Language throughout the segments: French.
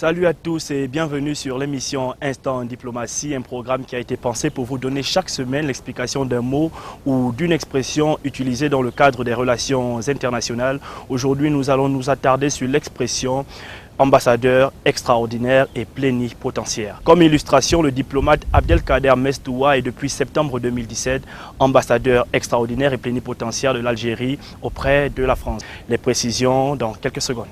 Salut à tous et bienvenue sur l'émission Instant Diplomatie, un programme qui a été pensé pour vous donner chaque semaine l'explication d'un mot ou d'une expression utilisée dans le cadre des relations internationales. Aujourd'hui, nous allons nous attarder sur l'expression ambassadeur extraordinaire et plénipotentiaire. Comme illustration, le diplomate Abdelkader Mestoua est depuis septembre 2017 ambassadeur extraordinaire et plénipotentiaire de l'Algérie auprès de la France. Les précisions dans quelques secondes.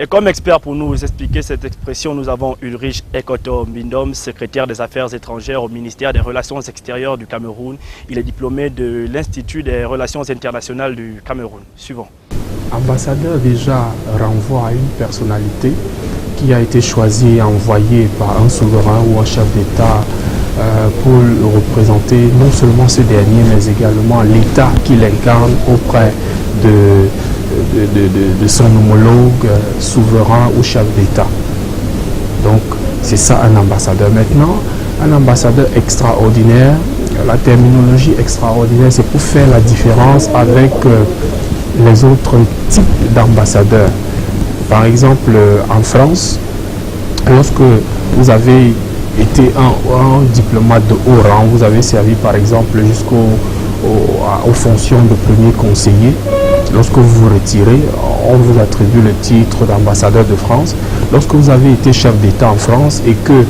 Et comme expert pour nous expliquer cette expression, nous avons Ulrich Ekoto Mbindom, secrétaire des Affaires étrangères au ministère des Relations extérieures du Cameroun. Il est diplômé de l'Institut des Relations internationales du Cameroun. Suivant. Ambassadeur déjà renvoie à une personnalité qui a été choisie et envoyée par un souverain ou un chef d'État pour représenter non seulement ce dernier, mais également l'État qu'il incarne auprès de son homologue souverain ou chef d'État. Donc c'est ça un ambassadeur. Maintenant, un ambassadeur extraordinaire, la terminologie extraordinaire, c'est pour faire la différence avec les autres types d'ambassadeurs. Par exemple, en France, lorsque vous avez été un diplomate de haut rang, vous avez servi par exemple aux fonctions de premier conseiller. Lorsque vous vous retirez, on vous attribue le titre d'ambassadeur de France. Lorsque vous avez été chef d'État en France et que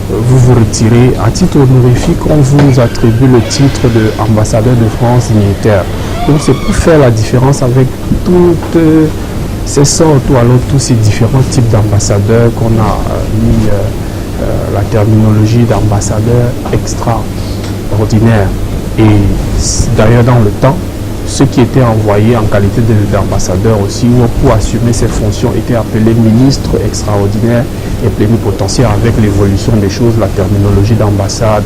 vous vous retirez, à titre honorifique, on vous attribue le titre d'ambassadeur de France dignitaire. Donc c'est pour faire la différence avec toutes ces sortes ou alors tous ces différents types d'ambassadeurs qu'on a mis la terminologie d'ambassadeur extraordinaire. Et d'ailleurs dans le temps, ceux qui étaient envoyés en qualité d'ambassadeur aussi ou pour assumer ces fonctions étaient appelés ministres extraordinaires et plénipotentiaires. Avec l'évolution des choses, la terminologie d'ambassade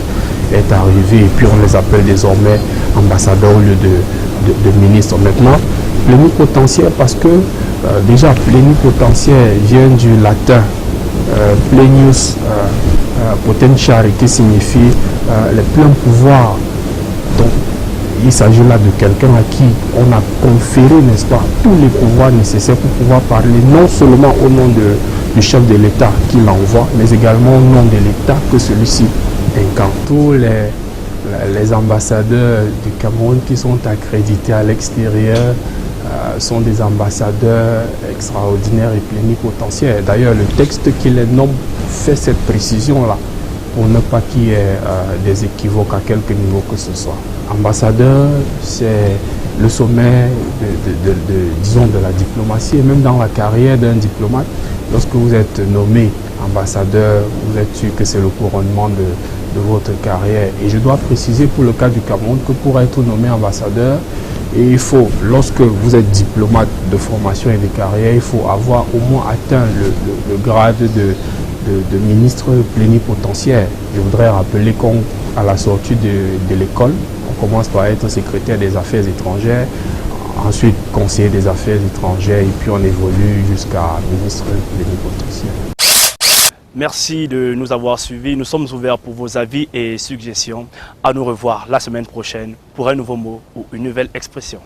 est arrivée et puis on les appelle désormais ambassadeurs au lieu de ministres. Maintenant, plénipotentiaire parce que déjà plénipotentiaire vient du latin plenius potentiare qui signifie les pleins pouvoirs. Donc, il s'agit là de quelqu'un à qui on a conféré, n'est-ce pas, tous les pouvoirs nécessaires pour pouvoir parler non seulement au nom du chef de l'État qui l'envoie, mais également au nom de l'État que celui-ci incarne. Tous les ambassadeurs du Cameroun qui sont accrédités à l'extérieur sont des ambassadeurs extraordinaires et plénipotentiaires. D'ailleurs, le texte qui les nomme fait cette précision-là, pour ne pas qu'il y ait des équivoques à quelque niveau que ce soit. Ambassadeur, c'est le sommet disons, de la diplomatie et même dans la carrière d'un diplomate. Lorsque vous êtes nommé ambassadeur, vous êtes sûr que c'est le couronnement de votre carrière. Et je dois préciser pour le cas du Cameroun que pour être nommé ambassadeur, il faut, lorsque vous êtes diplomate de formation et de carrière, il faut avoir au moins atteint le grade de ministre plénipotentiaire. Je voudrais rappeler qu'à la sortie de l'école, on commence par être secrétaire des affaires étrangères, ensuite conseiller des affaires étrangères et puis on évolue jusqu'à ministre plénipotentiaire. Merci de nous avoir suivis. Nous sommes ouverts pour vos avis et suggestions. À nous revoir la semaine prochaine pour un nouveau mot ou une nouvelle expression.